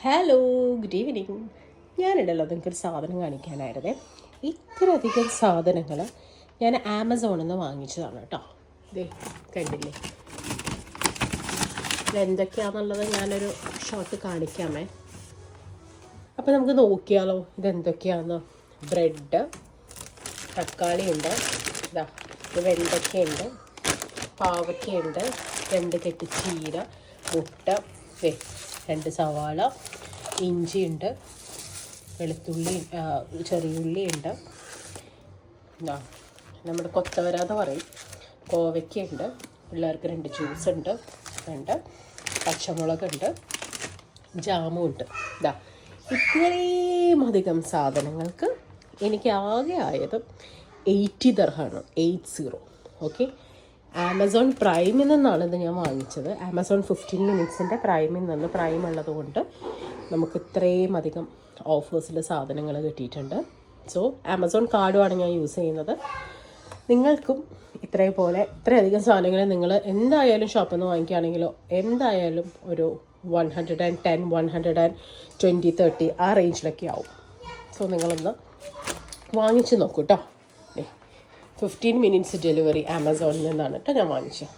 Hello, good evening. ഞാനുണ്ടല്ലോ നിങ്ങൾക്കൊരു സാധനം കാണിക്കാനായിരുന്നേ. ഇത്രയധികം സാധനങ്ങൾ ഞാൻ ആമസോണിൽ നിന്ന് വാങ്ങിച്ചതാണ് കേട്ടോ. ഇതേ കണ്ടില്ലേ, ഇതെന്തൊക്കെയാണെന്നുള്ളത് ഞാനൊരു ഷോട്ട് കാണിക്കാമേ. അപ്പോൾ നമുക്ക് നോക്കിയാലോ ഇതെന്തൊക്കെയാണെന്ന്. ബ്രെഡ്, തക്കാളിയുണ്ട്, ഇതാ വെണ്ടയ്ക്കയുണ്ട്, പാവയ്ക്കയുണ്ട്, 2 കെട്ട് ചീര, മുട്ട, 2 സവാള, ഇഞ്ചിയുണ്ട്, വെളുത്തുള്ളി, ചെറിയുള്ളിയുണ്ട്, എന്താ നമ്മുടെ കൊത്തവര എന്ന് പറയും, കോവയ്ക്കുണ്ട്, പിള്ളേർക്ക് 2 ജ്യൂസ് ഉണ്ട്, 2 പച്ചമുളകുണ്ട്, ജാമുണ്ട്. ഇതാ ഇത്രയും അധികം സാധനങ്ങൾക്ക് എനിക്ക് ആകെ ആയത് 80 ദിർഹമാണ്. 80. ഓക്കെ, ആമസോൺ പ്രൈമിൽ നിന്നാണ് ഇത് ഞാൻ വാങ്ങിച്ചത്. ആമസോൺ 15 മിനിറ്റ്സിൻ്റെ പ്രൈമിൽ നിന്ന്, പ്രൈം ഉള്ളതുകൊണ്ട് നമുക്ക് ഇത്രയും അധികം ഓഫേഴ്സിൽ സാധനങ്ങൾ കിട്ടിയിട്ടുണ്ട്. സോ ആമസോൺ കാർഡുമാണ് ഞാൻ യൂസ് ചെയ്യുന്നത്. നിങ്ങൾക്കും ഇത്രയധികം സാധനങ്ങൾ നിങ്ങൾ എന്തായാലും ഷോപ്പിൽ നിന്ന് വാങ്ങിക്കുകയാണെങ്കിലോ എന്തായാലും ഒരു 110, 120, 30 ആ റേഞ്ചിലൊക്കെ ആവും. സോ നിങ്ങളൊന്ന് വാങ്ങിച്ച് നോക്കൂ കേട്ടോ. 15 മിനിറ്റ്സ് ഡെലിവറി ആമസോണിൽ നിന്നാണ് കേട്ടോ ഞാൻ വാങ്ങിച്ചത്.